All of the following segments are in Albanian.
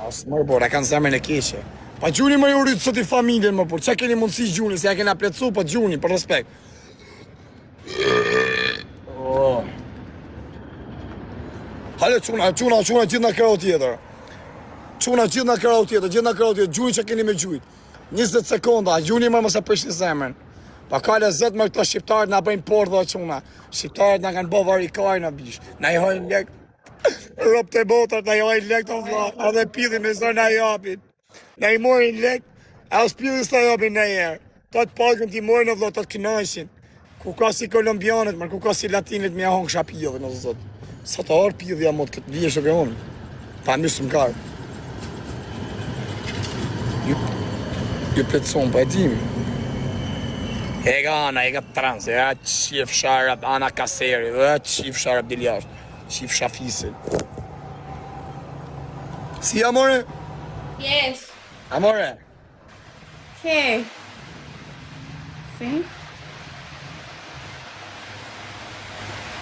Asë mërë, por, e kanë zemrën e keqe. Pa gjuni më ju rritë sot i familjen më, por, që keni mundësi gjuni, se ja kena pletsu, pa gjuni, për respekt. Hale, quna, gjithë në kërau tjetër. Quna, gjithë në kërau tjetër, gjuni që keni me gjujt. 20 sekonda, gjuni më mëse përshni zemrën. Pa ka lezet me këto shqiptarët nga bëjnë porë dhe quna. Shqiptarët nga kanë bë varikaj në bish. Na i hojnë lek. Rop të botët, na i hojnë lek të vla. A dhe pidhin me zërë na i apin. Na i morin lek, a os pidhin së të japin në jerë. Të të pakën t'i morin në vla, të të kënajshin. Ku ka si kolombianët, mërë ku ka si latinit me ahon kësha pidhin, o zot. Sa të arë pidhja mot, këtë vje shë unë. Ta mysë më karë. Ju pletëson, pa e dim. E ka ana, e ka trans, e ka qif sharab, ana kaseri, e qif sharab diljash, qif shafisin. Si, amore? Yes. Amore? Okay. Sim?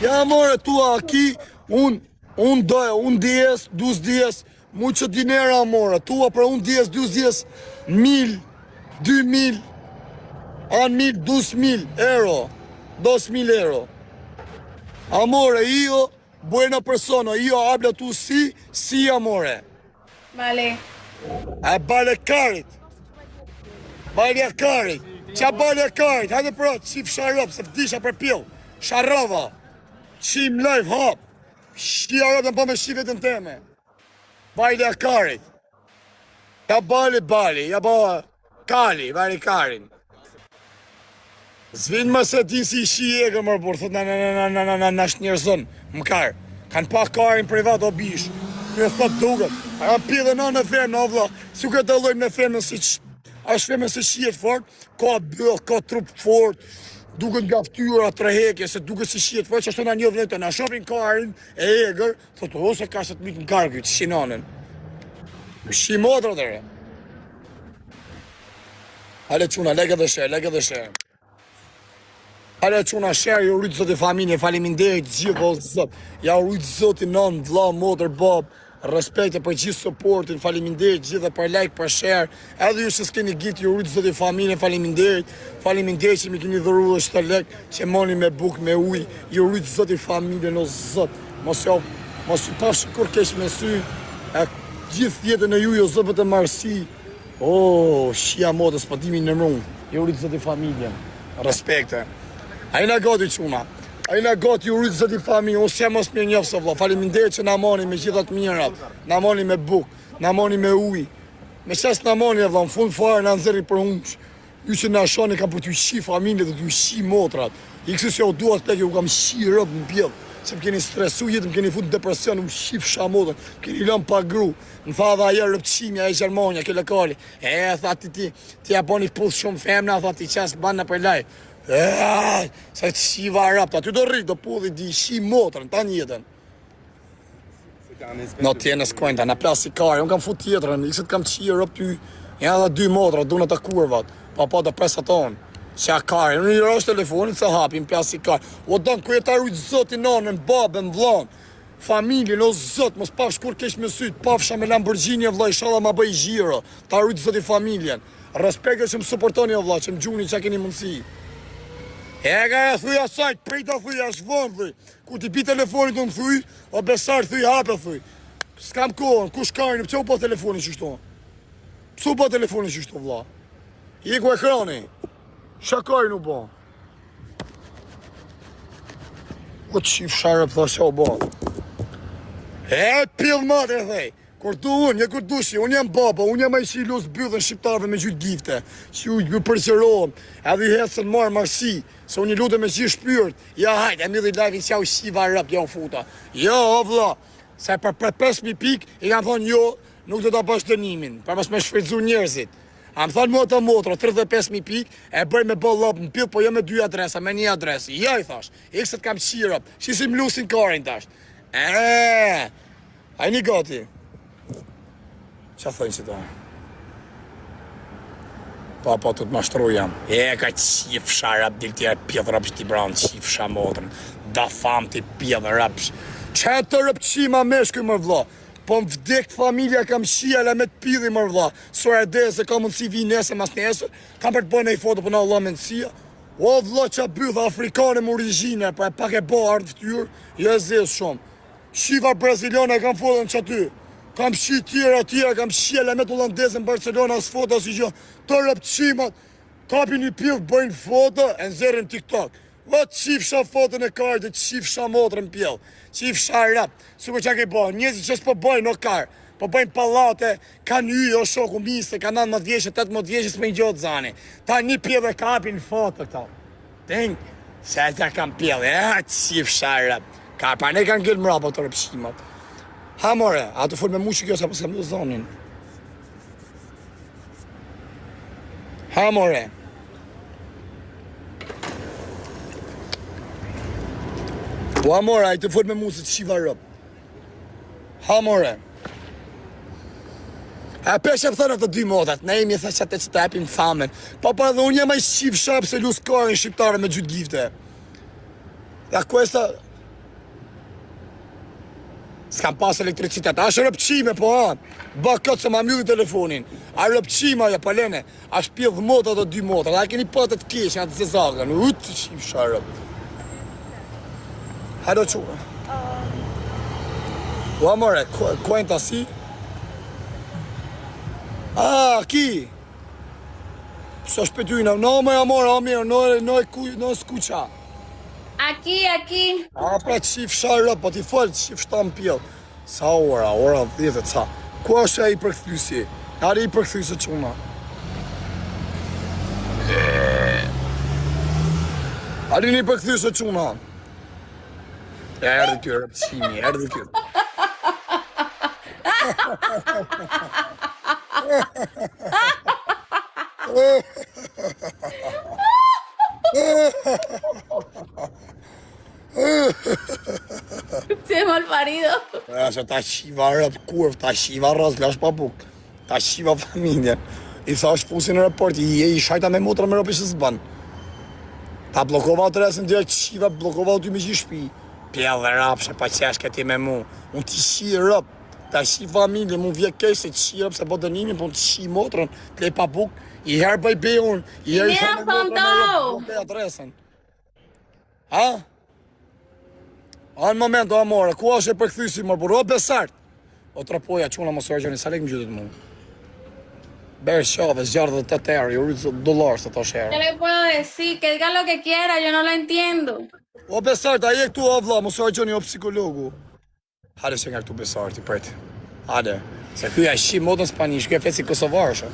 Ja, amore, tua aqui, un dias, 2 dias, mucho dinero, amore. Tua para 1 dias, 2 dias, 1000, 2000, 1000, 2000 euro. 2000 euro. Amore, io, buena persona, io hablo tu sì, amore. Vale. Bale karit. Bale karit. Qa bale karit, hajde pra, qif sharop, se vdisha për pjell. Sharova. Qim live hop. Shkia rotën po me shivetën teme. Bale karit. Ja bali, ja ba kali, bale karin. Zvin më se ti si shi egrë mërë burë, thot na shnjerëzën, më karë. Kanë pa karin privat o bish. Kërë thot duket, a kanë pidhe në femnë, o vla, su këtë dëllojmë në femnë si që. A është femnë se shiet fort, ka bëll, ka trup fort, duket nga ftyra, trehekje, se duket si shiet fort, që ashtu na një vletë, na shopin karin e egrë, thot ose ka se të mitë në karë këtë, shinanën. Shi modrë dhe re. Ale quna, legë dhe shërë. Ale quna shërë, ju rritë zoti familje, faleminderit gjithë o zot. Ja u rritë zoti non, vla, motër, bab, respekte për gjithë supportin, faleminderit gjithë dhe për like, për share. Edhe ju që s'keni gjitë, ju rritë zoti familje, faleminderit. Faleminderit që mi keni dhëru dhe 7 lek, që moni me buk, me uj. Ju rritë zoti familje, no zot. Mos ju pashë kur kesh me sy. E gjithë jetën e ju, jo zëpët e marësi. O, shia modës, pa dimi në mrungë. Ju rritë zoti familje. Respekte. A i nga gati quna, a i nga gati ju rritë zëti fami, unë jam mos mirë njofë së vla, faleminderit që na moni me gjithat mirat, na moni me buk, na moni me uj, me qas na moni e vla, në fund fare na nëzëri për hunqë, ju që na shoni kam për t'ju shi familje dhe t'ju shi motrat, i kësu se o duat pleke, u kam shi rëbë në pjellë, se më keni stresu jetë, më keni fut depresion, më shif shamotën, keni lëm pa gru, më tha dhe ajer rëpqimja e Gjermonja, ke lokali, tha ti ja boni puth shumë femna, tha ti qas banë në për laj. Sa të shiva rapta, ty do rritë, do pudhi di shi motrën, ta njetën. No tjenes kojnëta, në plasi kare, unë kam fut tjetërën, ikset kam qirë rëp ty, janë dhe 2 motra, du në të kurvat, pa dhe presa tonë. Qa kare, unë i rështë telefonit se hapim plasi kare. O dënë, ku e ta rritë zotin nonën, babën, vlanë, familjen, o zot, mos pafsh kur kesh me sytë, pafsha me Lamborghini, vla, ishala ma bëj gjiro, ta rritë zotin familjen. Respekte që më supportoni, vla, që më gjuni që keni mundësi. E ka e thuj asajt, prejta thuj ashvon, thuj. Ku ti pi telefonit të më thuj, o besar thuj, hape thuj. S'kam kohën, ku shkajnë, pëse u po telefonit që shto? Pëse u po telefonit që shto, vla? Iku ekrani. Shakajnë u po. O të shif sharë për thasha u po. E pil matre, thej. Kur du unë, kur dushi, unë jam baba, unë jam a i që i lusë byllën shqiptarve me gjytë gifte, që ju përqerohem, edhe i hecën marë marësi, se unë i lutë me gjithë shpyrt, ja hajtë, e midhi live-in që ja u shiva rëp, ja u futa. Jo, o vla, se për 5.000 pik, i kam thonë jo, nuk do të bash dënimin, për mas me shfridzu njerëzit. A më thonë mua të motra, 35.000 pik, e bëj me bëll lopë në pil, po jo me 2 adresa, me 1 adresi. Ja i thash, ikset kam qirëp, shisim lusin karin tash. A i një gati. Qa thënë që ta? Pa, të të mashtru jam. E, ka qif sharap, dil tjera pjedhë rapsh t'i branë, qif shamotrën. Da fam t'i pjedhë rapsh. Që të rëpqima meshkuj më vlo? Po më vdek familja kam shia la me të pidhi mërë vla. Sora dhe se ka mundësi vi nese mas nese, kam për të bëjnë e foto për na Allah me nësia. O vla qa bëdha afrikane më origjine, pa e pak e ba ardhë ftyrë, jo e zezë shumë. Shiva braziliane kam fotën që aty. Kam shi tjera, kam shia la me të holandezën Barcelona as foto si gjë. Të rëpqimat, kapin një pillë, bëjnë foto, e nëzërin TikTok. Va qifsha fotën e kartë, qifsha motrën pjellë, qifsha rap. Sukur që ke bëjnë, njëzit që s'po bëjnë në karë, po bëjnë palate, kanë o shoku miste, kanë 19 vjeqe, 18 vjeqe, s'me gjotë zani. Ta një pjellë e kapin foto këta. Tenk, se e ta kam pjellë, qifsha rap. Karpa, ne kanë gëllë mrapa të rëpshimat. Ha more, a të full me mu që kjo sa përsa më zonin. Ha more. Po amore, a i të full me mu se të shiva rëp. Ha more. A peshe pëthën të dy modat, ne imi e thasht atë që të epim famen. Pa dhe unë jema i shqip shap se lusë karin shqiptare me gjytë gifte. Dhe questa... S'kam pas elektricitet, a është rëpqime po anë. Ba këtë se ma mjulli telefonin. A rëpqima ja palene, a shpjell modat o dy modat. A keni patë të kesh, a të zezagën. Utë të shqip sharëp. Hajdo qurë. O amore, cuenta si? Ah, aqui. Só espetuina. Não, meu amor, amigo, não escucha. Aqui. Ah, pra ti fshar po ti fal, ti fshtam pjell. Sa ora 10 ca. Ku është ai përkthyesi? Ari i përkthyesë çuna. Ari i përkthyesë çuna. Erdhë kjo rëpsimi, erdhë kjo. Se mal parido. Se ta shiva rëp kurv, ta shiva ras, lash pa buk. Ta shiva familje. I thash fusin në raport, i shajta me motra me rëpi që s'ban. Ta blokova adresën direkt shiva, blokova ty me gjithë shpi. Pjell dhe rapshe, pa qesh këti me mu. Unë ti shi rëp, ta shi familje, mu vje kesh se ti shi rëp se po dënimi, po ti shi motrën, plej pa buk. I herë bëj beun, i herë i shajta me motra me rëp adresën. Ha? A në moment, o amore, ku është e përkthysi më burro besart? O trapoja, quna më sërgjoni, sa lek më gjithët mu? Berë shove, zjarë dhe të terë, ju rritë $, se të shërë. ¿Qué le puedo decir? Que diga lo que quiera, yo no lo entiendo. O besart, a je këtu o vla, më sërgjoni o psikologu. Hade që nga këtu besarti, përti. Hade, se kuja shi modën spanish, kuja fesi kosovarëshë.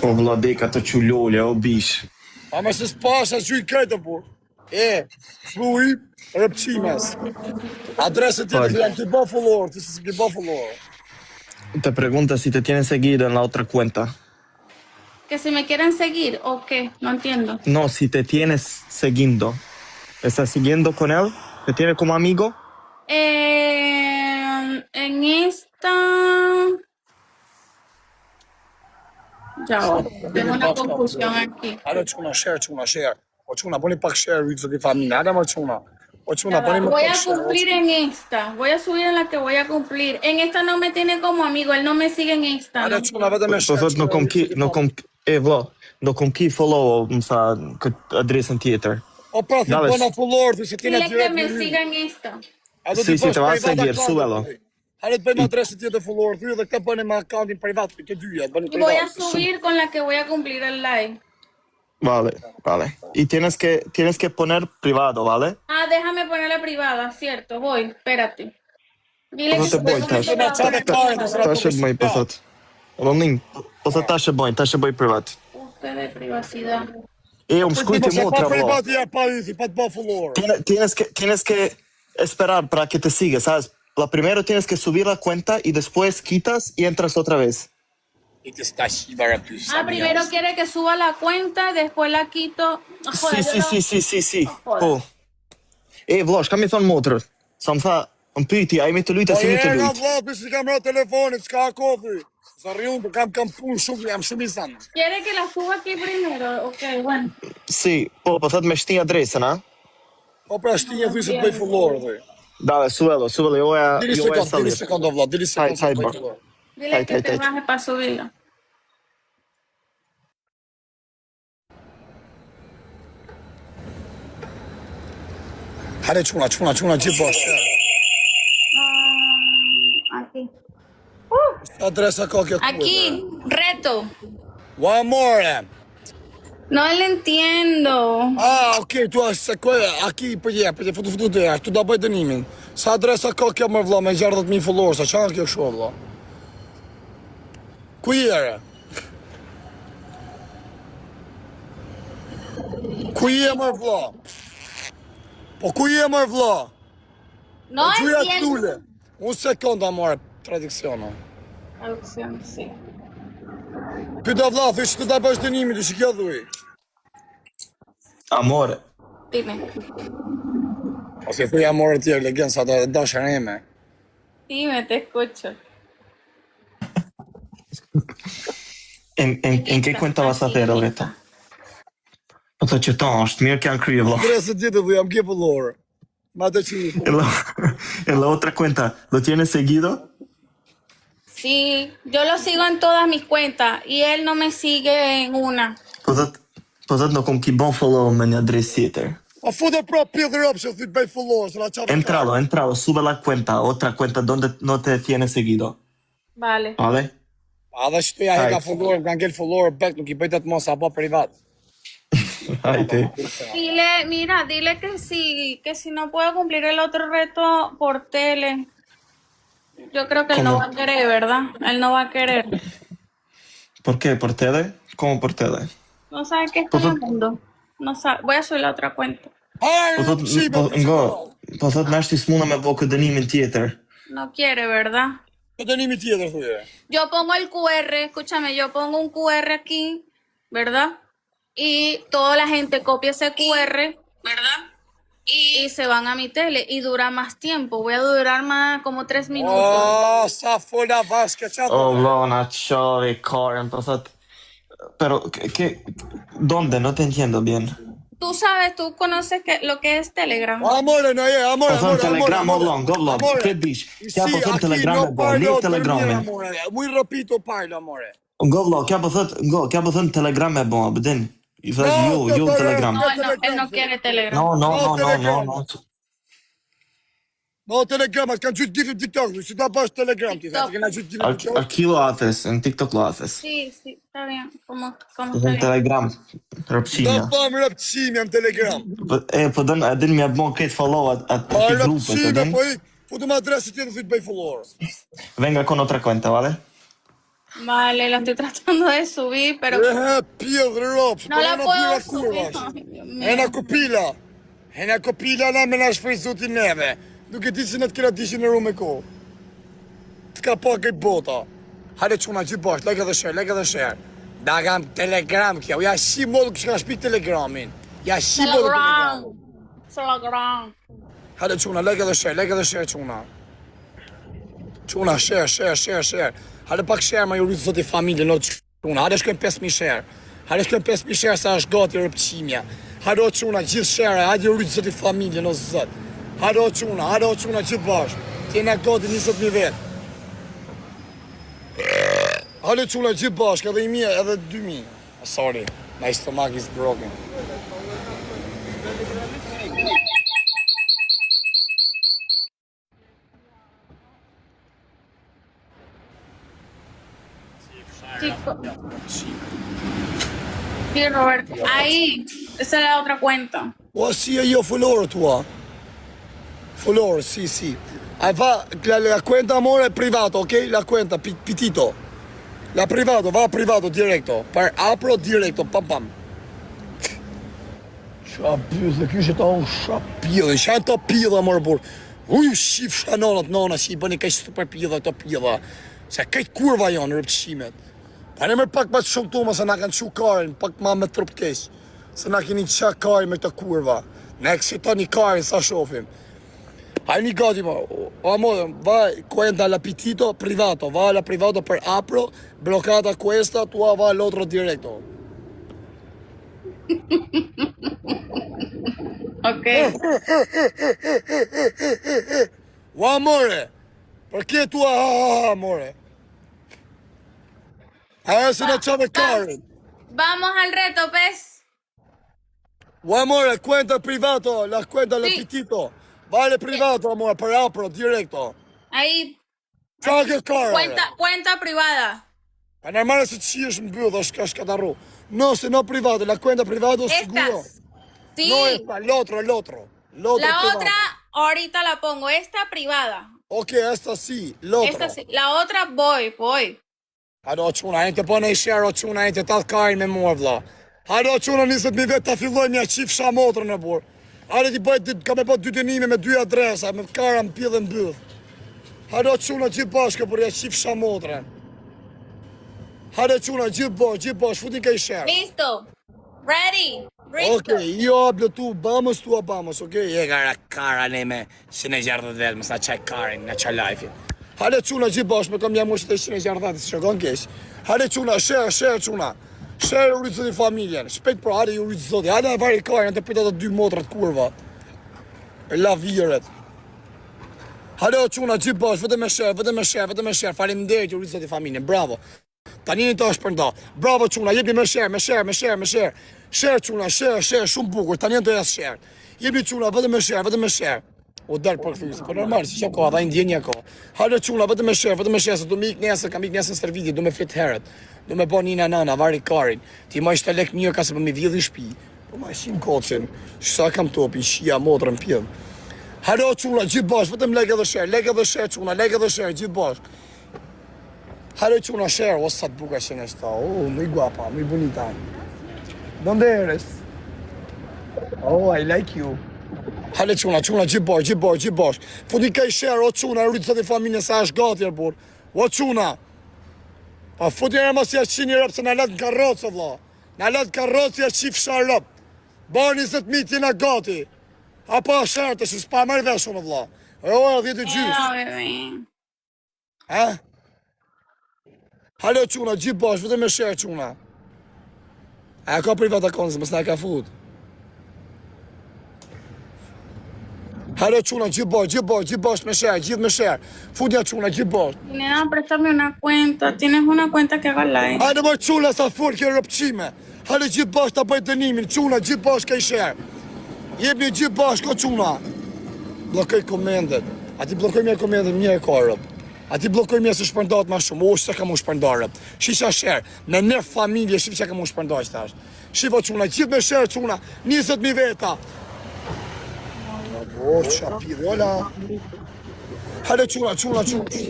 O vladeka të qullole, o bish. A më se s'pasha që i kajtë, por. Fluj, rëpqimes. Adresë të të janë të Buffalo, të si Buffalo. Te pregunta si te tienes seguido en la otra cuenta. Que si me quieren seguir o qué, no entiendo. No, si te tienes siguiendo. ¿Estás siguiendo con él? ¿Te tiene como amigo? En esta... Ya, tengo una confusión aquí. Hado quna share. O quna, boni pak share, rritë të familje. Hada më quna. O quna, boni më Voy pak a share. cumplir en esta. Voy a subir en la que voy a cumplir. En esta no me tiene como amigo, él no me sigue en esta. Hada ¿No? quna, vetëm me Po share. thot no kom ki follow, më tha, këtë adresën tjetër. O pra, thë Dale, bëna follower, se ti në Dile que direkt me në siga en esta. Si, te va a seguir, súbelo. Hajde të bëjmë adresën tjetër follower, ty dhe këtë bëni me accountin privat, të dyja, bëni Y voy a privat. subir con la que voy a cumplir el live. Vale. Y tienes que poner privado, ¿vale? Ah, déjame ponerla privada, cierto, voy, espérate. Dile No que te voy, me Tash. siga. Tash e bëj, po thot. Ronin, po thot tash e bëj privat. Usted de privacidad. Më shkujti motra, Pa vlo. privat ja pa yti, pa të bë follower. Tienes que esperar para que te siga, ¿sabes? La primero tienes que subir la cuenta y después quitas y entras otra vez. I të stash i vara plus. Ah, primero quiere que suba la cuenta, después la quito. Ah, joder, yo no- Si. Joder. Po. Vlo, shka mi thonë motrë? Sa më tha, më pyti, a i mi të lujtë, a si mi të nga lujtë? vllapi si kam ra telefonit, s'ka kofi. Sa rriun, kam punë shumë, jam shumë i zanë. Quiere que la suba aquí primero. Ok, bueno. Si, po thot me shti adresën, a? Po pra shtinje thuj se të bëj follower, dhe. Dale, súbelo, súbelo, Dili yo voy a sekond, dili salir. sekond, vlla, dili sekond. Hajde, po i bro. filloj. Dile Ay, que ay, te ay. baje para subirlo. Hajde çuna, gjithë bosh. Aquí. Adresa ka kjo Aquí, reto. Ua, more. No le entiendo. Ah, okay, tu se aki përje, futu të tu da bëj dënimin. Sa adresa ka kjo më vlla me 60.000 followers, a çka kjo kështu vlla? Ku jere? Ku je më vlla? Po ku je më vlla? No Gjuja entiendo. tule. Un sekond amore, tradiksiona. Traducción, sí. Pyta vlla, thësh të da bësh dënimin, ti shikjo dhuj. Amore. Dime. Ose thuj amore tjerë, legend, sa da dashën eme. Dime, te escucho. En qué cuenta vas a hacer ahorita? Po të qëton, është mirë kanë krye, vlla. Adresa tjetër dhuj, jam ke follower. Ma të që En la otra cuenta, ¿lo tienes seguido? Sí, yo lo sigo en todas mis cuentas y él no me sigue en una. Po thot në kom ki bon follow me një adres tjetër. A fude pra pillë rëpë që thyt bëj followers, na qatë Entralo, sube la cuenta, otra cuenta donde no te tienes seguido. Vale. ¿Vale? A dhe që tuja he ka Hajt. follower, nga ngell follower back, nuk I bëjtet mos, apo privat. Ajde. Dile que si no puedo cumplir el otro reto por tele. Yo creo que él no ¿Cómo? va a querer, ¿verdad? Él no va a querer. ¿Por qué? ¿Por tele? ¿Cómo por tele? No sabe qué estoy hablando. No sabe. Voy a subir la otra cuenta. Hajë, Po thot na është smuna me bë këtë dënimin tjetër. No quiere, ¿verdad? Të dënimi tjetër, thuje. Yo pongo el QR, escúchame, yo pongo un QR aquí, ¿verdad? Y toda la gente copia ese QR, ¿verdad? Y se van a mi tele y dura más tiempo. Voy a durar más como 3 minutos. O, sa fola vaske, qatë. O, vlona, qove, Karen, po thot... Pero, ¿dónde? No te entiendo bien. Tú sabes, tú conoces lo que es Telegram. Amore, no je, amore, Po thon Telegram, o vlon, go vlon, Amore. ke dish. Kja po Si, thon aki, Telegram e no bo, parlo lirë të Telegramin. mirë, amore. Muy repito parlo, amore. Go vlon, kja po thon Telegram e bo, bëdin. I thot No, ju Telegram. No, él no quiere Telegram. No. No, Telegram, atë kanë qytë gjithë TikTok, si ta bash Telegram, ti thë, kanë qytë gjithë TikTok. Aquí lo haces, en TikTok lo haces. Sí, está bien. Como Po está thon bien. Telegram, Do rëpqinja. bëm rëpëqimi në Telegram. Po dën, edin me bon këtë follow atë Pa grupet, rëpëqime, edin. po i, futu më adresë tjetër thyt bëj follower. Venga con otra cuenta, ¿vale? Vale, lo estoy tratando de subir, pero Pjellë rëpë, no la puedo subir. Ay, Dios mío. Hena kopila na me na shfrizu ti neve. Duke ti si në të kira dishin në rume ko. Të ka pa këj bota. Hajde quna gjithë bash, like edhe share. Da kam Telegram kjo, ja shi modë kështë ka shpi Telegramin. Ja shi modë Telegram. Telegram. Hajde quna, like edhe share quna. Quna, share. Hajde pak share ma ju rritë zoti familje, no quna. Hajde shkojnë 5.000 share. Hajde shkojnë 5.000 share sa është gati rëpqimja. Hajde o quna, gjithë share, hajde ju rritë zoti familje, no zot. Hajde o quna, gjithë bash. Tjena gati 20.000 vetë. Hajde quna, gjithë bash, edhe 1.000, edhe 2.000. Sorry, my stomach is broken. Chico. Sí, Roberto. Ahí, esa es la otra cuenta. O, si e jo follower tua. Follower, si. La cuenta amore privato, ok? La cuenta, pitito. La privato, va privato, directo. Apro directo, pam. Qa pjëzë, kjo që ta unë shapjëdhe, që ta pjëdhe, amore, por. Uj, shif shanonat nona, që I bëni kaj super pjëdhe, këto pjëdhe. Se kaj kurva janë, rëpqimet. Pa në mërë pak ma të shumë tuma, se na kanë qu karin, pak ma me trup kesh. Se na keni qa karin me këta kurva. Ne eksitoni karin, sa shofim. Hajni gati, ma. O, amore, va cuenta la pitito privato, va la privato per apro, bloccata questa, tua va l'altro directo. Ok. Ua, more. Për ke tu more. Ajo se në qove karin. Vamos al reto, pez. Ua, more, cuenta privato, la cuenta le Sí. pitito. Vale privato, amore, per apro, directo. Ahí, Qa ke kara? cuenta privada. Pa normale se që është mbyll, është katarru. No, se no privado, la cuenta privado seguro. Estas. Sí. No esta, el otro. La privado. otra, ahorita la pongo. Esta privada. Ok, esta sí, l'otro. Esta sí. La otra voy. Hado quna, e të po në i shero quna, e të talë karin me mua, vla. Hado quna, 20.000 vetë ta filloj mja qifsha motrën e bur. Hado ti bëjt, ka me po 2 dënime me 2 adresa, me kara më pillë në bëth. Hado quna, gjithë bashkë, për ja qifsha motrën. Hado quna, gjithë bashkë, futin ka i shero. Listo. Ready. Ok, jo hablo tu, vamos, ok? Je kara ne me 160 vetë, mësa qaj karin, në qaj lajfin. Hale quna gjithë bashkë, me kam një mushtë të 160, se shëgon kesh. Hale quna, share quna. Share u rritë zoti familjen. Shpejt pro, hale ju rritë zoti. Hale e vari karin, të pita të 2 motrat kurva. E la viret. Hale o quna, gjithë bashkë, vëtë me share. Faleminderit ju rritë zoti familjen, bravo. Tani një të është përnda. Bravo quna, jebi me share. Share quna, share, shumë bukur, tani të jasë share. Jebi quna, vëtë me share. O dalë për këthyrës, për normal, si që ka, dha i ndjenja ka. Hale quna, vëtë me share, se du me ikë nesër, kam ikë nesër në servitje, du me flit heret. Du me bo një nana, vari karin. Ti ma ishte lek mirë ka se për me vjedhi shpi. Po ma ishim kocin, shsa kam topi, shia, motrën, pjedh. Hale o quna, gjithë bashkë, vetëm lek edhe share quna, gjithë bashkë. Hale quna, share, o sa të buka që në shta, muy guapa, muy bonita. Donde eres? Oh, I like you. Hale quna, gjithë bashkë. Futi ka i share, o quna, e rritë së të familje sa është gati e bur. O quna. Pa futi e mos jashtë qini rëpë se në letë në karrocë, vla. Në letë karrocë jashtë qifë shar rëpë. Bërë 20.000 tina gati. Apo a sharte, që s'pa mërë veshë në vla. E ora 10 gjysë. No, bebé. Ha? Hale quna, gjithë bashkë, vëtë me share quna. A ka privat akonës, mësë në ka fut. Hale quna, gjithë bashkë me share, gjithë me share. Futja quna, gjithë bashkë. Nena, préstame una cuenta. Tienes una cuenta que haga like. Hajde më quna sa fort kjo rëpqime. Hajde gjithë bashkë ta bëjt dënimin, quna gjithë bashkë ka i share. Jebni gjithë bashkë o quna. Blokoj komendet. A ti blokoj mje komendet mje e ka rëp. A ti blokoj mje se shpërndat ma shumë. O, që ka mu shpërndat rëp. Shisha share. Me nërë familje shif që ka mu shpërndat që tash. Shifo quna, gjithë me share quna. 20.000 veta. O, qa pidhe, ola. Hajde quna,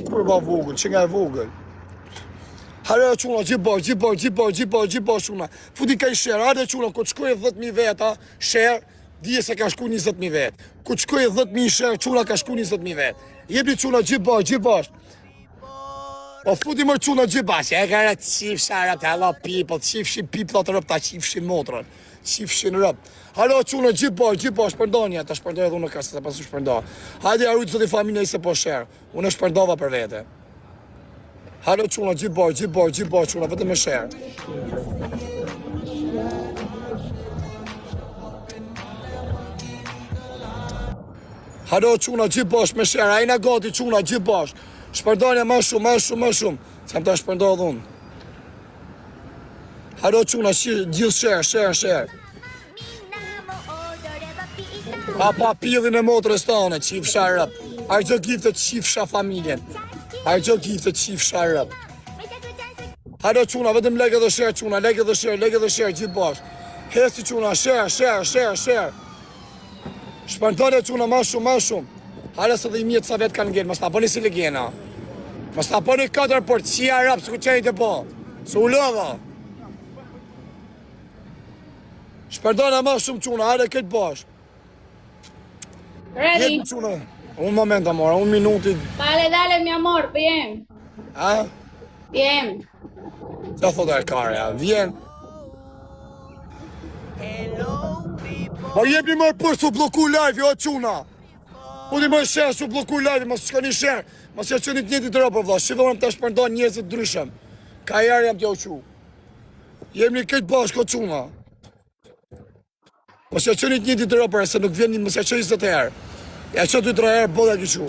kurva vogël, që nga e vogël. Hajde quna, gjithë bashkë quna. Futi ka i share, hajde quna, ku të shkoj 10.000 veta, share, dije se ka shku 20.000 vetë. Ku të shkoj 10.000 share, quna ka shku 20.000 vetë. Jebi quna, gjithë bashkë. O futi mërë quna gjithë bashkë, e ka rëtë qifsha rëpë, hello people, qifshin people të rëpë, ta qifshin motrën, qifshin rëpë. Halo quna gjithë bashkë, shpërndonja, ta shpërndoj edhe unë në kasë, ta pasu shpërndo. Hajde arrujtë zoti familja i se po share, unë shpërndova për vete. Halo quna gjithë bashkë quna, vete me share. Halo quna gjithë bashkë me share, a i nga gati quna gjithë bashkë. Shpërdonja ma shumë, se më ta shpërndoj edhe unë. Halo quna gjithë share. Pa pillin e motrës tane, qifsha rëp. Argjo gifte qifsha familjen. Argjo gifte qifsha rëp. Hajdo quna, vetëm lek edhe share quna, lek edhe share, gjithë bashkë. Hesi quna, share. Shpërndone quna ma shumë. Hajde se dhe i mjetë sa vetë kanë ngellë, mës ta bëni si legena. Mës ta bëni 4 për qia rëp, së ku qenjë të po. Së u lëdha. Shpërdona ma shumë quna, hajde këtë bashkë. Ready? Jetë quna, un moment amor, 1 minuti. Dale, mi amor, bien. Ha? Bien. Qa thot e karja, vjen. Ma jebni mërë për su bloku live, jo quna. Po di më share, su bloku live, mas shka një share. Mas që një të njëti të rëpër vla, shqive më të shpërndon njëzit dryshem. Ka jarë jam t'ja u qu. Jemi këtë bashkë o quna. Mos ja qëni të njëjtit të rëpër, se nuk vjen një, mos ja qëni 20 herë. Ja që 2-3 herë, bolla kishu.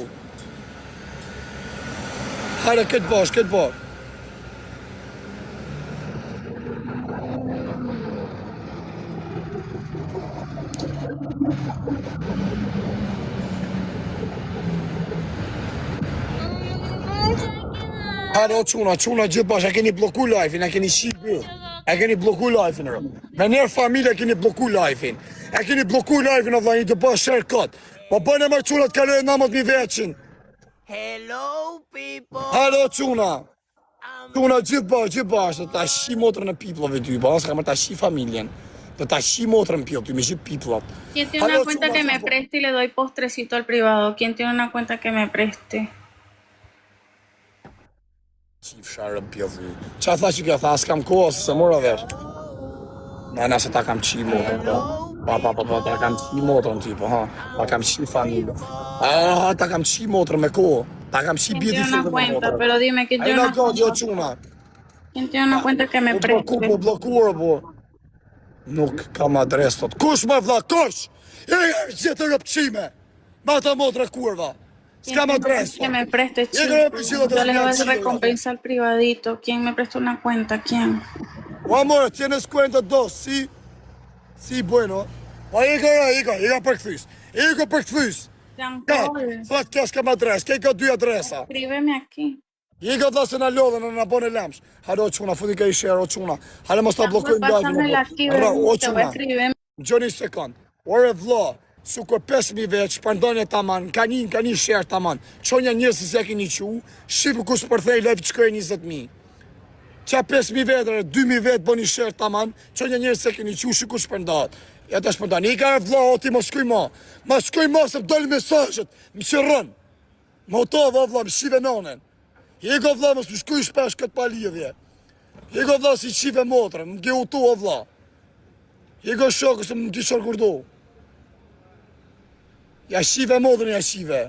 Hajde, këtë bosh, këtë bosh. Hajde, o quna gjithë bash, e keni bloku live-in, e keni shqipi. E keni bloku live-in, rë. Me njerë familje e keni bloku live-in. E keni bloku live-in, o vla, një të bësh share cut. Po bënë e më qunat kaloj 19.000 veqin. Hello, people. Hajde, o quna. Quna gjithë bash, të ta shi motrën e piplove ty, ba, s'ka më ta shi familjen. Të ta shi motrën pjo, ty me gjithë piplot. ¿Quién tiene una cuenta que me preste y le doy postrecito al privado? ¿Quién tiene una cuenta que me preste? Qif sharë pjodhi. Qa tha që kjo tha, s'kam kohë, se mora vesh. Nëna se ta kam qi motrën, pa, ta kam qi motrën ty, po, ha, ta kam qi familje. Ta kam qi motrën me kohë, ta kam qi bjeti ¿Quién tiene una cuenta? Pero dime, ¿quién tiene una cuenta? ¿Quién tiene una cuenta que me preste? Po blokuar, po. Nuk kam adres, tot. Kush më vla, kush? E gjithë rëpqime, ma ta motrë kurva. S'kam adres. Que me preste, chico. Yo le doy recompensa al privadito. ¿Quién me presta una cuenta? ¿Quién? O amor, tienes cuenta dos, sí? Sí, bueno. Po ika përkthys. Ika përkthys. Thot kjo s'kam adres, ke ka 2 adresa. Escríbeme aquí. Ika dha se na lodhen, na bone lamsh. Halo quna, futi ka i share, o quna. Hale mos ta blokojnë Pásamela aquí, o te voy a quna. escribir. Gjoni sekund. Ore vlla, sukur 5.000 veç, përndonje taman, ka një share taman. Qonja njësë se keni qu, shqipu kus përthej lejf që kërë 20.000. Qa 5.000 vetre, 2.000 vetë bo një share taman, qonja njësë se keni qu, shqipu kus përndonjë. Ja të shpërndonjë, i ka e vlla, o ti më shkuj ma. Ma shkuj ma se më doli mesajët, më qërën. Më otova vlla, më shive nonen. I ka vlla, më shkuj shpesh këtë palidhje. I ka vlla si qive motre, më ge utu o vlla. I ka shokë se më kishar kurdo. Ja shive modrën, ja shive.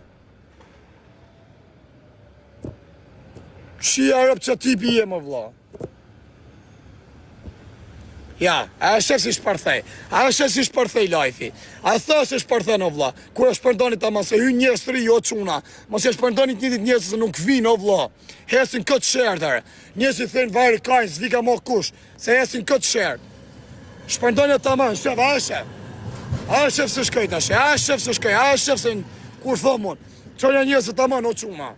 Qia rëpë që tipi je më vla. Ja, a shef si shparthej. A shef si shparthej lajfi. A tha se shparthej në vla. Kur e shpërndonit ta ma se hy njës të ri, o quna. Mos e shpërndonit një dit njës se nuk vinë, o vla. Hesin këtë sherdër. Njës i thënë vari kajnë, zvika mo kush. Se hesin këtë sherdë. Shpërndonit ta ma, shef, a shef. A shef se shkajt, a shef se kur thomon. Qonja njësë të aman, o quma.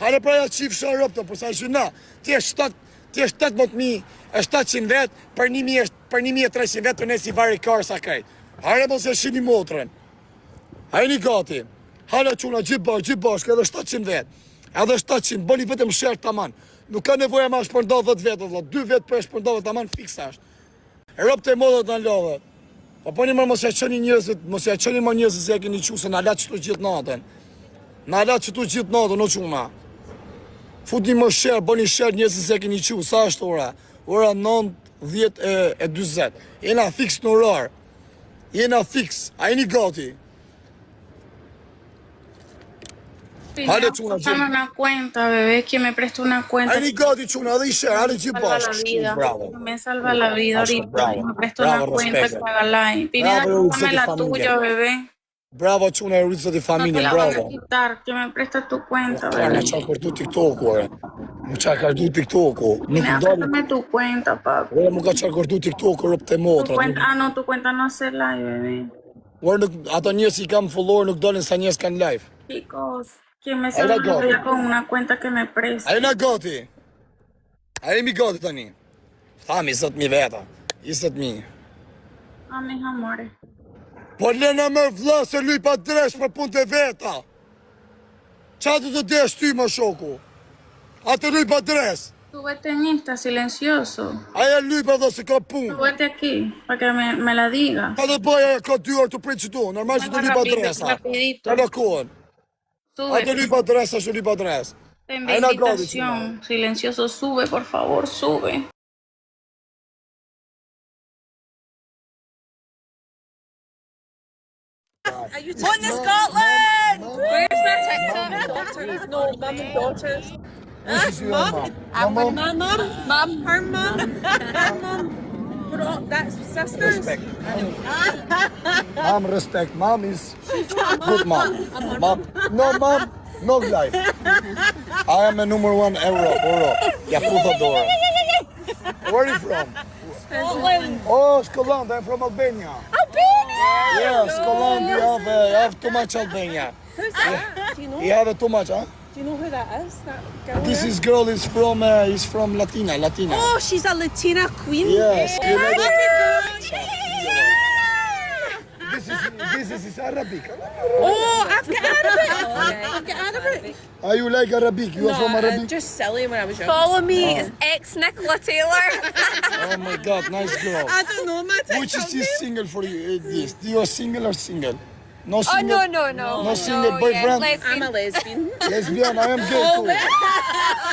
Hale praja qif sharëp të, përsa që na, ti e 7.000, e 700 vetë, për 1.300 vetë, të nesi vari karë sa kajt. Hale mos e shini motrën. Hajni gati. Hale quna, gjithë bashkë, edhe 700 vetë. Edhe 700, bëni vetëm shërë të aman. Nuk ka nevoja ma shpërndohet 10 vetë, 2 vetë për e shpërndohet të aman, fiksa është. E rëp të e modët në love. Po po një mërë mos e qëni njëzit se e keni qu, se në alat qëtu gjithë natën. Në alat qëtu gjithë natën, o quna. Fut një më shërë, bo një shërë njëzit se e keni qu, sa është ora? Ora 9, 10 e 20. Jena fix në orar. Jena fix, a jeni gati. Hale quna gjithë. Pásame una cuenta, bebé, que me preste una cuenta. A jeni gati quna, edhe i shërë, hale gjithë bashkë. Bravo. Me salva la vida ahorita. Bravo. Me presta una Bravo, cuenta que respeto. me haga like. Pineda, Bravo, dame la familia. tuya, bebé. Bravo quna e rritësat i No te familjen, la voy a bravo. quitar, que me presta tu cuenta, Më bebé. qa kërdu TikTok-u, ore. Më qa kërdu TikTok-u. Nuk Pineda, i dali. préstame tu cuenta, papi. Ore, më ka qa kërdu TikTok-u, rëpë të Tu motra. cuenta, no, tu cuenta no hace live, bebé. Ore, ato njës i kam follower, nuk dalin sa njës kanë live. Chicos, que me Ahí salva la la go. vida con una cuenta que me preste. A jena gati. A jemi gati tani. Thami, 20.000 veta. 20.000. A mis amores. Po lena me vla se luj pa dresh për punë të veta. Qa du të desh ty, më shoku? A të luj pa dresh? Súbete en Insta, silencioso. Aja luj pa dhe se ka punë. Súbete aquí, para que me la digas. Pa dhe bëja ka 2 orë të pritë që tu. Normal që të luj pa dresa. Rapidito. Ka në kohën. A të luj Sube. pa dresa, që luj pa dres. Te Ahí la go, invitación. Silencioso, sube, por favor, sube. On to Scotland! Where's my TikTok? No, mum and daughters. Mom? My mum, her mum, her mum. We're all, that's sisters. Respect. Mom, respect. Mom is good mom. Mom, no mom, no life. I am a number one Europe. Ja pruta dorë. Where are you from? Scotland. Oh, Scotland. I'm from Albania. Albania! Yeah, Scotland. You have too much Albania. Who's that? Do you know? You have too much, huh? Do you know who that is? That girl This there? is girl is from Latina. Oh, she's a Latina queen. Yes. You know Yeah. This is Arabic. Oh, I've got Arabic. I've got Arabic. Are you like Arabic? You are from Arabic? Just silly when I was young. Follow me, it's ex Nicola Taylor. Oh my God, nice girl. I don't know my TikTok Which is name. this single for you? This? You are single or single? No Oh single. no. No single boyfriend? I'm a lesbian. Lesbian. I am gay too.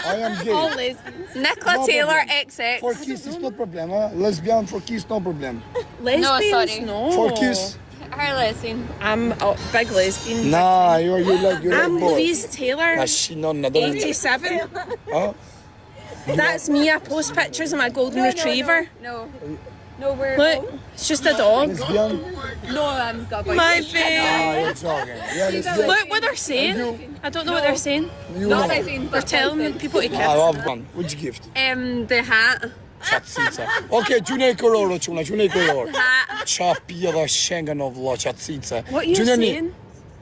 I am All gay. lesbians. Nicola No Taylor problem. XX. For kiss is no problem. Huh? Lesbian for kiss no problem. Lesbians? sorry. No. For kiss. Her lesbian. I'm a big lesbian. Nah, you like I'm boy. Louise Taylor, Nah, she no. Don't. 87. Huh? That's me. I post pictures of my golden retriever. No. No, we're Look, it's just a dog. Lesbian? no, I'm got My babe. Ah, you're joking. Yeah, lesbian. Look what they're saying. I don't know what they're saying. You not know. lesbian. They're telling people to kiss. I love one. Which gift? The hat. Qatësica. Okej, gjune i koloro, quna, gjune i koloro. Qa pjeda shenga në vla, qatësica. What are you Gjuneni. saying?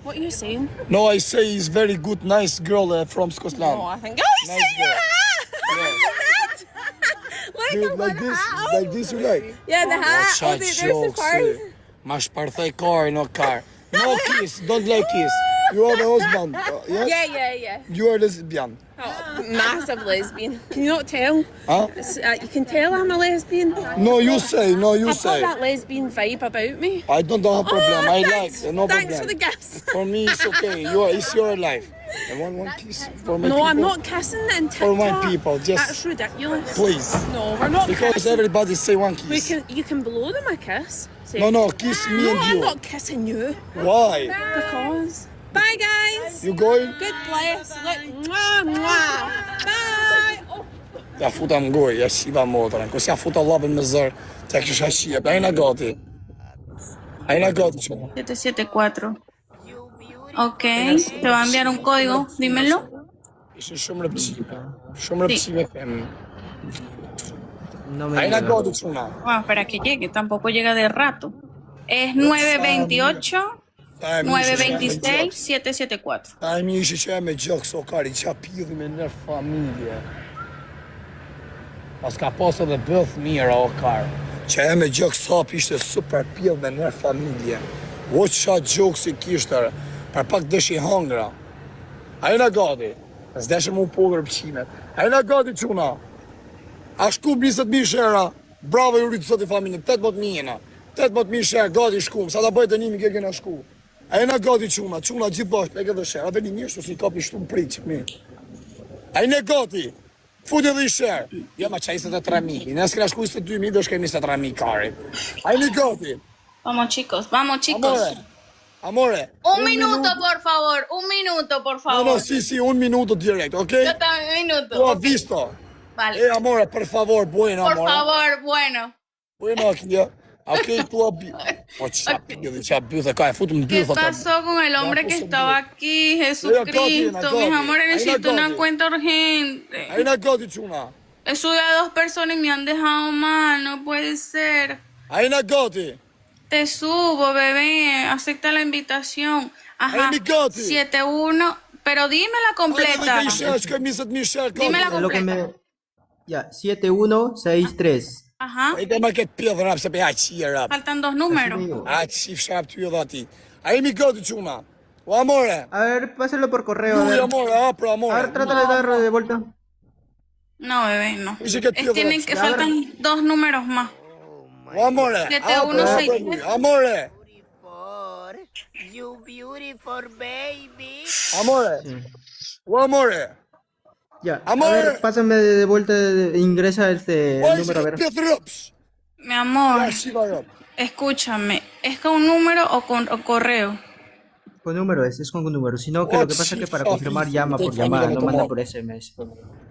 What are you saying? No, I say he's very good, nice girl from Scotland. Oh, I think. Oh, you Nice saying girl. that? Dude, like this you like? Yeah, the hat. Qa Oh, there's the jokes, card. ma shparthej kar, no car. No kiss, don't like kiss. You are the husband, yes? Yeah. You are lesbian. Oh, massive lesbian. Can you not tell? Huh? You can tell I'm a lesbian. No, you say, no, you I've got say. that lesbian vibe about me. I don't have problem, I thanks. like, no Thanks problem. for the gifts. For me, it's okay. It's your life. I want one kiss for my No, people. I'm not kissing in TikTok. For my people, just- That's ridiculous. Please. No, we're not Because kissing. everybody say one kiss. You can blow them a kiss. Say, No, kiss me No, and I'm you. not kissing you. Why? Because. Bye, guys. You going? Good bless. Look. Mwah, mwah. Bye. Oh. Ja futa më gojë, ja shiva motrën. Kus ja futa llapën me zër, ta kisha shije. Ajna gati. Ajna gati që. 774. Ok, te va a enviar un código, dímelo. Ishin shumë rëpqime. Shumë rëpqime fem. No me Ajna digas. gati quna. Bueno, espera que llegue, tampoco llega de rato. Es 928 926 774. A mi ishe që e me gjokë sokari, qa pidhi me nërë familje. Pas ka pas edhe bëth mirë o karë. Që e me gjokë sap ishte super pidhi me nërë familje. O qa gjokë si kishtë, për pak dëshi hangra. Ajna gati, s'deshe mu pogër pëqimet. Ajna gati quna. A shkum 20.000 shera, bravo ju rritë sot i familje, 18.000 jena. 18.000 shera, gati shkum, sa da bëjt e nimi kje kena shku. A jena gati quna gjithë bashkë, leke dhe shera, veli mirë, si kapi shtu më pritë, mirë. A jene gati, fut edhe i shërë. Jo, ma qa 23.000, ne s'kena shku 22.000, do shkem 23.000 kari. A jene gati, Vamos chicos, vamos chicos. amore. Un minuto, por favor, un minuto, por No, favor. si, un minuto direct, okej? Yo también, un minuto. Tu ha visto. Vale. Amore, per favor, bueno, Por amore. favor, bueno. Bueno, Kia. Okej, tu ha visto. O qa bëthë, ka e futu më ¿Qué bëthë. pasó con el hombre que estaba aquí? Jesucristo, Goti, mis amores, ahí necesito Goti. una cuenta urgente. A jena gati quna. Sube a 2 personas y me han dejado mal, no puede ser. A jena gati. Te subo, bebé, acepta la invitación. Ajá, Ay, mi Goti. 71, pero dime la completa. Ai, shërë, shkoj 20.000 shërë, Dime la Es lo que completa. me... Ya, 7163. Ajá, E ma këtë pjellë rap, se pe a qia rap. faltan 2 números. A qif shrap ty edhe ati. A jemi gati quna. O amore. A ver, pásalo por correo. A Uy, ver, amore, apro, a ver amore. trátale de dar de vuelta. No, bebé, no. Dice que tío, Tienen que, a ver. faltan 2 números más. O amore. 716. Amore. For you beautiful baby. Amore. O amore. Ya, Amor. a ver, pásame de vuelta, ingresa el O número, a ver. pjellë rëpsh. Mi amor, A shiva rap. escúchame, ¿es con un número o correo? Con número es con número. Si no, que lo que pasa es que para confirmar llama por llamada, no manda por SMS. O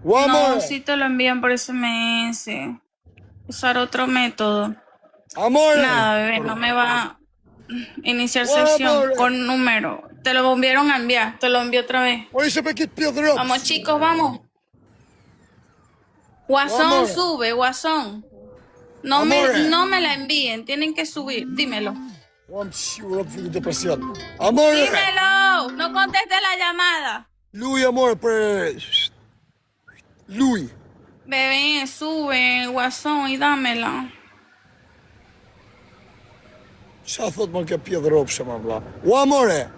No, amore. si te lo envían por SMS. usar otro método. Amore! Nada, bebé, no me va a iniciar Amore! sesión con número. Te lo volvieron a enviar, te lo envío otra vez. O ishe për kitë pjodhërop. Vamos, chicos, vamos. Guasón, Amore. sube, Guasón. Amore. No me la envíen, tienen que subir. Dímelo. O më qiu rëp fitu depresion. Amore! Dímelo. No conteste la llamada. Luj, amore, për... Luj. Bebé, sube, Guasón, y dámela. Qa thot më ke pjodhërop shë më vla? O, amore!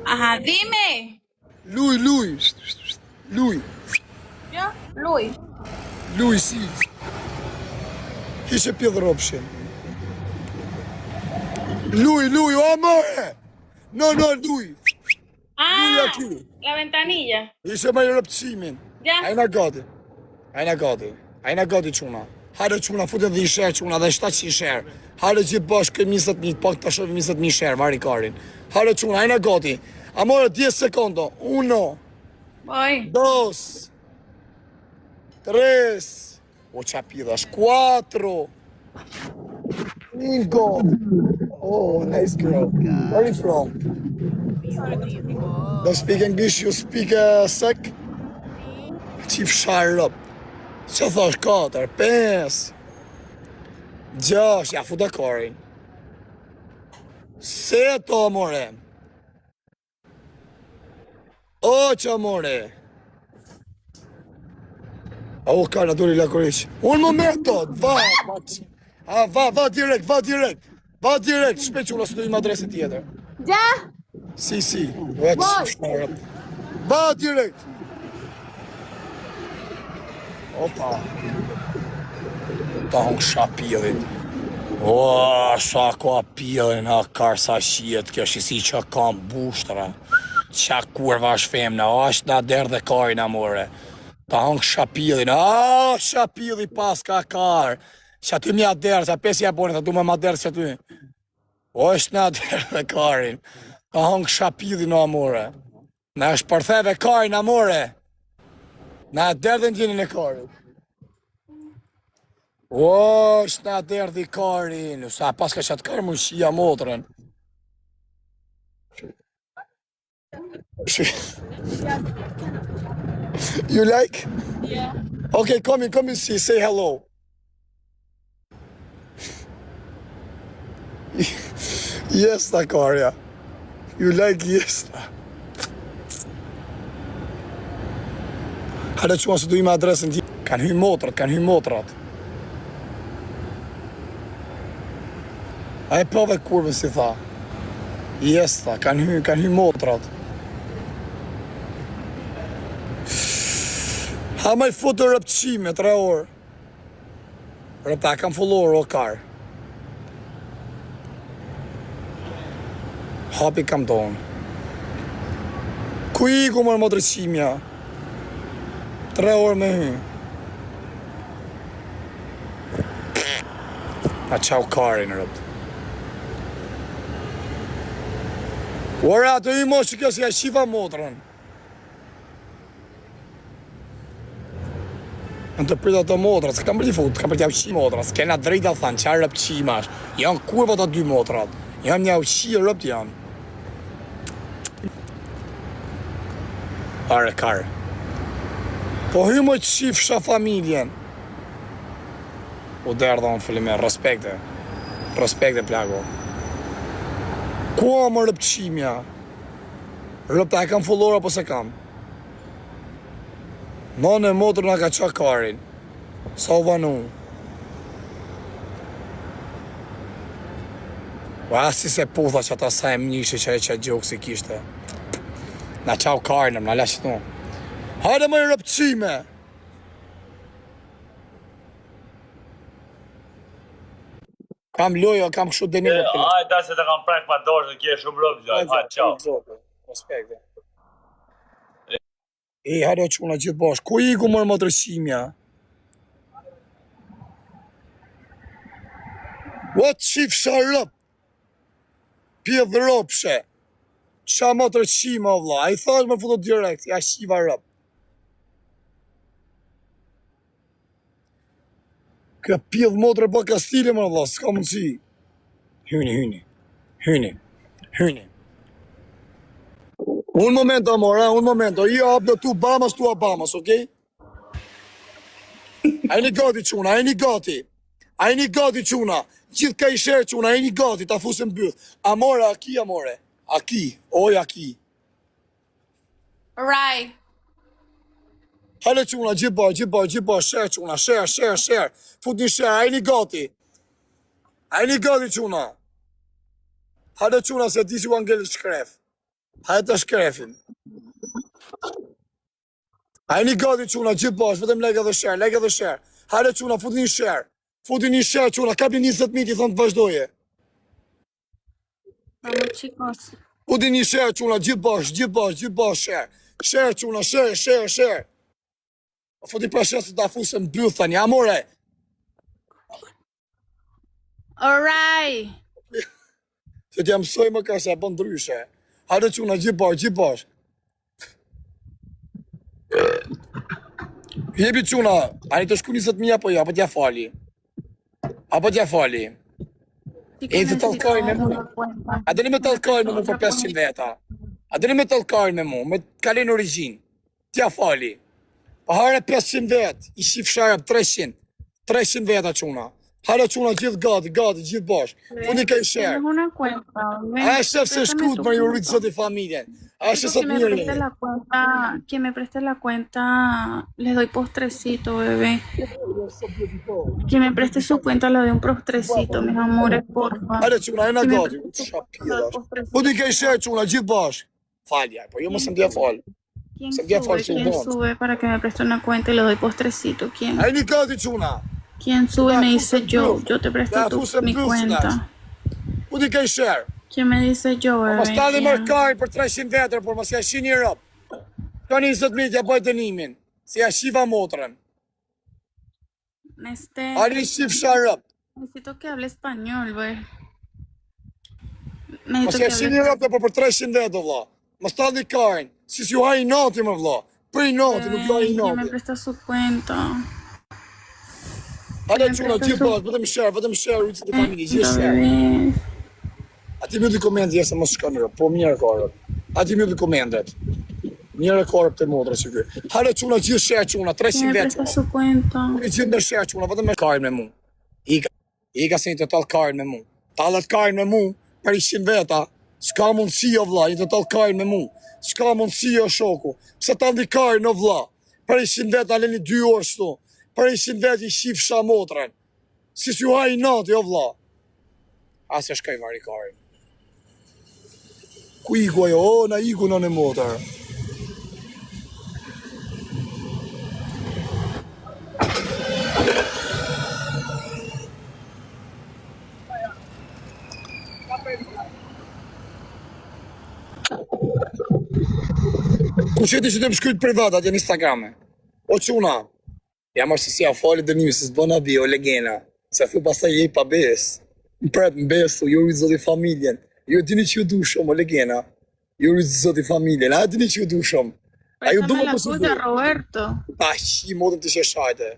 Ajá, dime. Luj, luj. Luj. ¿Yo? Luis. Luj, si. Ishe pjodhërop shë. Luj, luj, o, amore! No, luj. Ah, aquí. la ventanilla. Ishe me i rëpëcimin. Ja. Ajna gati. Ajna gati quna. Hajde quna, futet dhe i shërë quna dhe 700 shërë. Hajde gjithë bashkë 20.000, pak të shërë 20.000 shërë, vari karin. Hajde quna, ajna gati. Amore, 10 sekondo. 1, Voy. 2, 3, o qapidash, 4, 5. Oh, nice girl. Where are you from? Don't speak English, you speak sec? Qif sharë up. Që thash 4, 5, 6, ja futa karin. Se to, amore. 8, amore. O, karna, duri la koriq. Un momento, va direkt. Va direkt, shpejt që unë së dojmë adrese tjetër. Ya. Si, veç shmarë. Va direkt. Opa. Ta hongë shapilin. O, sa ka pilin, ha, kar sa shiet, kjo shisi që kam bushtra. Qa kurva është femna, është na derë dhe karin, amore. Ta hongë shapilin, shapili pas ka kar. Që aty mja derë, që pesi ja bonit, atu ma derë që aty. O, është na derë dhe karin. Ta hongë shapilin, amore. Na është përtheve karin, amore. Na derë dhe njënin e karin. O, është na derë dhe karin. Sa pas ka qatë karë më shia motrën. You like? Yeah. Okay, come in, see, say hello. Yes, ta karja. You like yes, ta. Hajde qua se du ime adresën ti. Kanë hy motrat. A e pove kurve si tha. Yes, ta, kanë hy motrat. Ha maj foto rëpqime, 3 orë. Rëpta, kam follower o kar. Hapi kam tonë. Ku i ku mërë më drëqimja? 3 orë me hy. A qau karin rëpt. Ora, të i mos që kjo si a shiva motrën. Në të prita të motrat, s'kam për t'i fut, s'kam për t'i auqi motrat, s'kena drejta thanë, qa rëpt qimash. Janë kurva të 2 motrat. Janë një auqi rëpt janë. Are, kare. Po hy më qifsha familjen. U derë dhe unë fillimer, respekte. Respekte, plago. Ku më rëpqimja? Rëpta e kam follora po se kam. None motor nga ka qa karin. Sa u vanu. Asi se putha që ata sa e mnishi që e që gjokë si kishte. Na qau karinëm, na lashit nu. Hajde më i rëpqime. Kam lojo, kam kështu denim në të Hajde, da se të kam prek pa dorë, kje shumë rëbë, hajde, qau. Respekte. Hajde o quna gjithë bashkë. Ku i ku mërë më të rëqimja? What qif shë rëp? Pjedhë rëpshe. Qa më të rëqima, vla? A i thash më futo direkt, ja shiva rëp. Kë pjedh motre bë kastile më valla, s'ka mundsi. Hyni. Un momento amore, un momento. Io abdo tu Bahamas, ok? Ajni gati çuna, ajni gati çuna. Gjithë ka i shërë çuna, ajni gati, ta fusën mbyll. Amore, aki. Oj, aki. Right. Hale çuna, gjithë shërë çuna, shërë. Fut një shërë, ajni gati çuna. Hale çuna se ti si u angel shkref. Hajde të shkrefin. Ajni gati çuna, gjithë vetëm like dhe share. Hajde çuna, futi një share çuna, kapi 20.000 i thonë të vazhdoje. Vamos chicos. Futi një share çuna, gjithë share. Share çuna, share. Futi pra share se ta fusën mbyll tani, amore. Alright. Se t'ja mësoj më ka se e bën ndryshe. Hajde çuna, gjithë. Jepi çuna, ani të shku 20.000 apo jo, apo t'ja fali. Chicos, të tallkojnë me necesitamos mu. una cuenta. A dini me tallkojnë me mu për 500 veta. A dini me tallkojnë me mu, me kalin origjinë. T'ja fali. Pa hare 500 vet, i shif sharap 300 veta çuna. Hare çuna gjithë gati, gjithë bashkë. Fundi ka i Tienes share. una cuenta. Ven, A e shef se préstame shkut tu më ju cuenta. rritë zoti familjen. A e shef Digo sot que me mirë preste la cuenta, que me preste la cuenta, le doy postrecito, bebé. Que me preste su cuenta, le doy un postrecito, mis amores, porfa. Hajde çuna, e na Que me gati. preste su Qa cuenta, le doy pjedash. postrecito. Fundi ka i share çuna, gjithë bashkë. Falja, po jo mos më dia fal. ¿Quién Se dia fal sube? se u ¿Quién bon. sube para que me preste una cuenta y le doy postrecito? ¿Quién? Ai një gati çuna. ¿Quién sube? Ya, Me puse dice yo. plus. Yo te presto Ya, puse mi plus, cuenta. Fundi ka i share. ¿Quién me dice yo, bebé? Mos tani ¿Quién? markaj për 300 vetër, por mos ja shini rop. Ka 20.000 ja bëj dënimin. Si ja shiva motrën. Ani shif sharop. Necesito que hable español, güey. Mos Necesito ja que shini hable rop po për 300 vetë, vlla. Mos tani kajnë. Si ju haj nati më vlla. Për i nati, nuk ju haj ¿Quién me nati. presta su cuenta? Hajde çuna, gjithë bashkë, vetëm share, ujtë të familje, gjithë share. Bebé. Ati mjë të komendet, jesë mos shkon rop, po mirë korët. Ati mjë të komendet. Mirë korët të motra që ky. Hajde çuna, gjithë share çuna, ¿Quién 300 me vetë. presta su cuenta? I gjithë me share çuna, vetëm me kajnë me mu. Ika se një të talë kajnë me mu. Talët kajnë me mu, për 100 veta. S'ka mundësi o vlla, një të talë kajnë me mu. S'ka mundësi o shoku. Pse talë kajnë o vlla. Për 100 veta leni 2 orë shtu. Për 100 vet i shif shamotrën. Si s'ju haj nati o vlla. Asja shkaj vari kajnë. Ku iku ajo? O, na iku në në motër. Ku qëti që të më shkryt privat atje në Instagrame? O quna, jam është si ja fali dënimi, se s'bona bi, o legena. Se thu pastaj jej pa bes. Më prep më besu, ju rritë zoti familjen. Ju dini që ju du shumë, o legena. Ju rritë zoti familjen, a dini që ju du shumë. A ju du Préstame më la pësë tuya, Roberto. I modën të që shajte.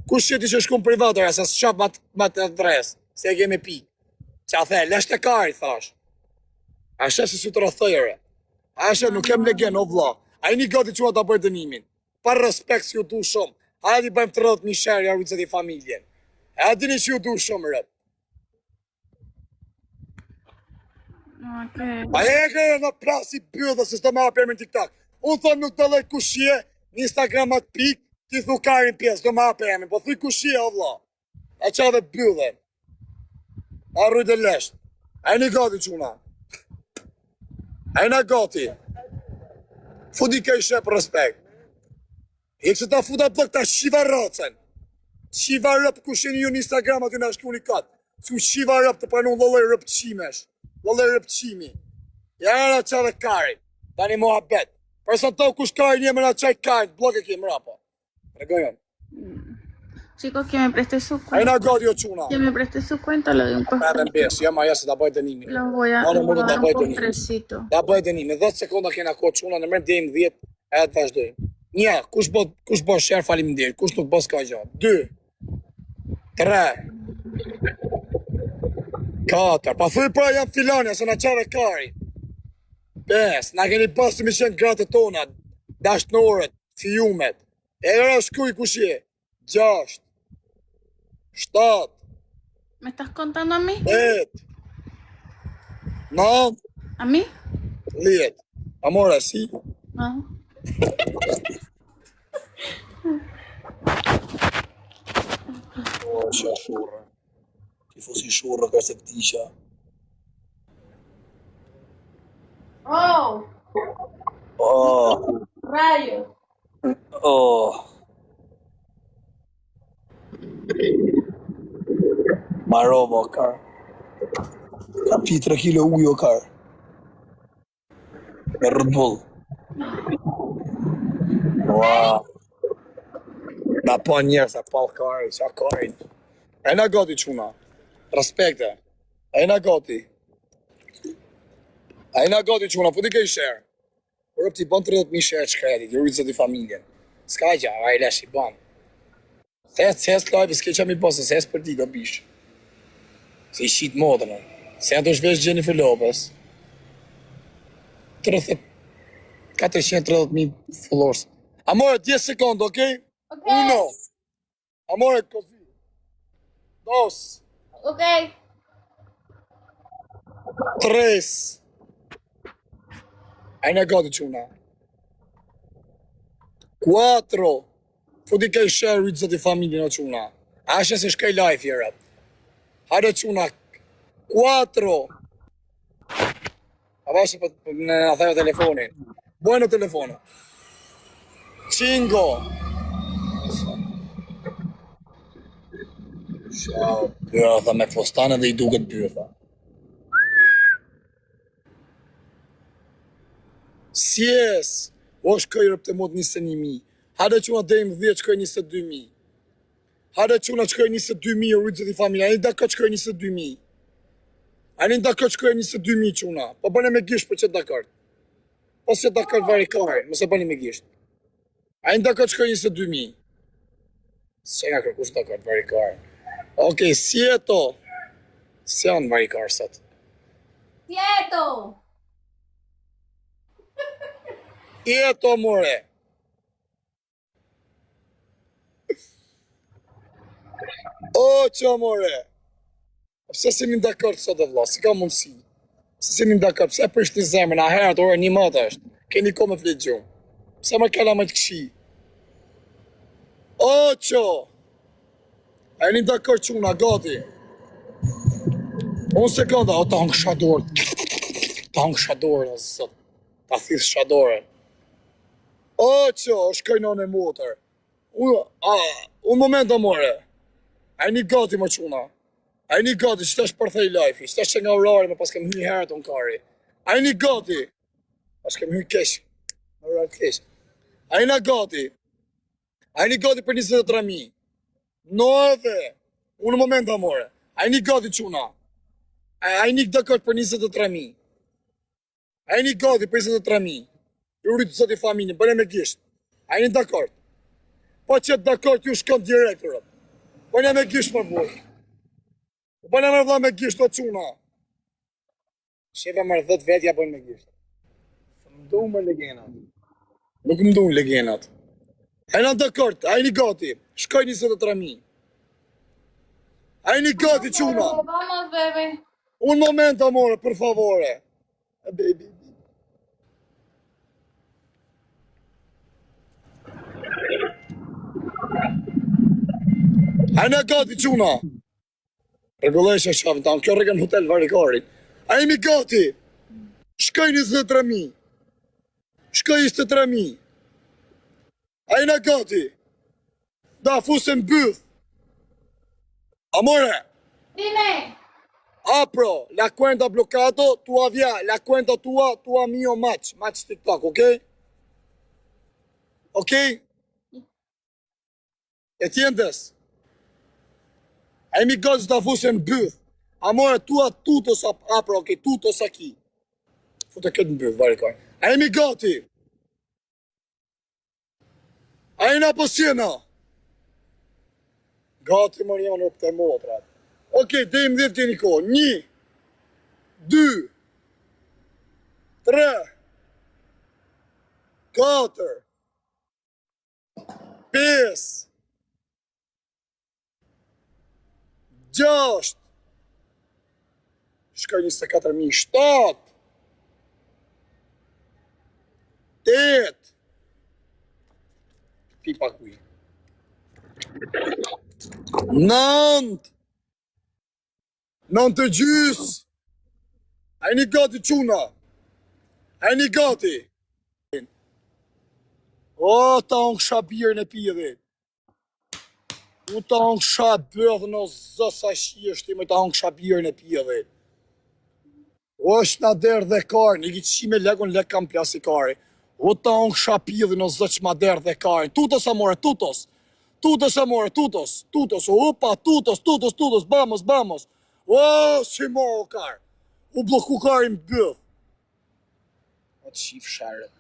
Kush qëti që shkum privat, se s'qap ma të adres, se e kemi pi. Që a the, lesht e kari, thash. A shef se si të rëthëjre. A shef, nuk kem legen, o vlla. A i një gati që ta bëjt dënimin. Par respekt si ju du shumë. A di bëjmë të rëdhët një shërë, ja rrëzët i familjen. A dini që ju du shumë, rëp. Okay. A e kërë në prasi bëllë, se s'to marrë përmin TikTok. Unë thonë nuk të lejt kushje, në Instagram atë pik, ti thu karin pjesë, do marrë përmin, po thuj kushje, o vlla. A qave bëllë. A rrujt e lesht. A i një gati quna. A i në gati. Fundi ka i shep respekt. E këse ta futa plëk ta shiva rëcen. Shiva rëp kushin ju në Instagram aty në shku një katë. Su shiva rëp të pranu lëllë rëpqimesh. Lëllë rëpqimi. Ja në qave karin. Tani moha bet. Përsa to kush karin jemi në qaj karin. Blok e kemë rapo. Regojon. Chicos, que me preste su A i cuenta. në gati o quna. Que me preste su cuenta, le doy un Edhe postrecito. në besë, jam aja se ta bëjt dënimin. Lo voy a Ano, le voy modu a ta dar un bëjt dënimin. postrecito. Ta bëjt dënimin. 10 sekonda kena kohë quna, në mërë dejmë 10, edhe të vazhdojmë. Një, kush bë shërë faleminderit, kush nuk bë s'ka gjë. 2, 3 4 pa thuj pra jam filonja se na qave kari 5 na keni pas të mi qenë gratë tona dashnorët, fiumet e ora shkuj kush je 6 7 ¿Me estás contando a mí? 8 9 ¿A mí? 10 Amore, sì? Ah. Oh, c'è sciurra. Che fossi sciurra questa tiscia. Oh, Oh, rayos. oh. Ma roba, car. Capi 3 kg ujo, car. Me Red Bull. Wow. Na pa njerës, a pal kari, qa karin. E na gati quna. Respekte. E na gati. A i na gati quna, po di ke i share. Por ti ban 30.000 share që kredi, ti rritës e ti familjen. Ska gja, a i lesh i ban. Ses live, s'ke që mi bose, ses për ti do bish. Se i shqit modën, se janë të shvesh Jennifer Lopez. 430.000 followers. Amore, 10 secondo, ok? Ok. 1. Amore, così. 2. Ok. 3. Ai na gati quna. 4. Foti ka i share rritëzat i familjen o quna. Ashe se shkaj live jera. Hajde quna. 4. A vashe për në thajë telefonin. Bojnë telefonin. 5. Ja, tha me fostane dhe i duket byrë, tha. 6. O shkoj rëpte mod 21.000. Hajde quna dejmë 10 shkoj 22.000. Hajde quna shkoj 22.000 o rritëzët i familja. Ani da këtë shkoj 22.000. Ani da këtë shkoj 22.000 quna. Po bëne me gisht për që dakart. Po që dakart vari kare, mëse bëne me gisht. Ani da këtë shkoj 22.000. Se nga kërkush dakart vari kare. Okej, sieto. Se janë vari kare sot. Quieto. Sieto, more. O, që more. Pse si një dakart sot e vla, si ka mundësi. Pse si një dakart, pse prisht një zemën, a herët, ore një matë është. Keni ko me fletë gjumë. Pse më kella me të këshi. O, që. A një dakart quna, gati. Unë sekonda, o ta hangë shadorë. Ta hangë shadorë, sot. Ta thithë shadorën. O, që, shkoj në motër. Unë moment, amore. A një gati më quna. A një gati, që të është përthej life, që të është që nga orari, me pas kem hy herët unë kari. A një gati. Pas kem hy kesh. Në orari kesh. A një gati. A një gati për 23.000. No edhe. Unë moment, amore. A një gati quna. A një dakord për 23.000. A një gati për 23.000. Ju rritë sot i familjen, bëne me gisht. A një dakord. Po që dakord ju shkon direktorët. Bëne me gisht më bujë. Bëne me vla me gisht o quna. Shefe mërë 10 vetja bëne me gisht. Së më ndu më legenat. Nuk më ndu më legenat. A një dakord, a një gati. Shkoj 23.000. A një gati quna. Vamos, bebé. Un momento, amore, per favore. Baby. A në gati quna. Regullesha shafën ta, në kjo rega në hotel varikarit. A jemi gati. Shkoj 23.000. Shkoj 23.000. A jena gati. Da fusem bëth. Amore. Dime. Apro, la cuenta bloccato, tu avvia, la cuenta tua mio match TikTok, ok? Ok? ¿Entiendes? Ai mi gazë të fusën bëth. Amore, tua tutos apro, ok, tutos aqui. Fute këtë në bëth, varikoj. Ai mi gati. Ai na posiena. Gati Mariano për të motrat. Okej, dejmë 10 keni kohë. 1, 2, 3, 4, 5, 6, shkoj 24.000, 7, 8, pipa kuj. 9, 9 të gjys. A një gati quna. A një gati. O, ta unë shabirë në pjedhe. U ta unë shabirë në zësa shishti me ta unë shabirë në pjedhe. O, është në derë dhe karë, një gjithë shime lekon lek kam plasi kare. O, ta unë shabirë në zëq ma derë dhe kare. Tutos, amore, tutos. Tutos, amore, tutos. Tutos, opa, tutos, tutos, tutos, vamos, vamos. O, si moro karë. U bloku karin bëth. O, të shif sharët.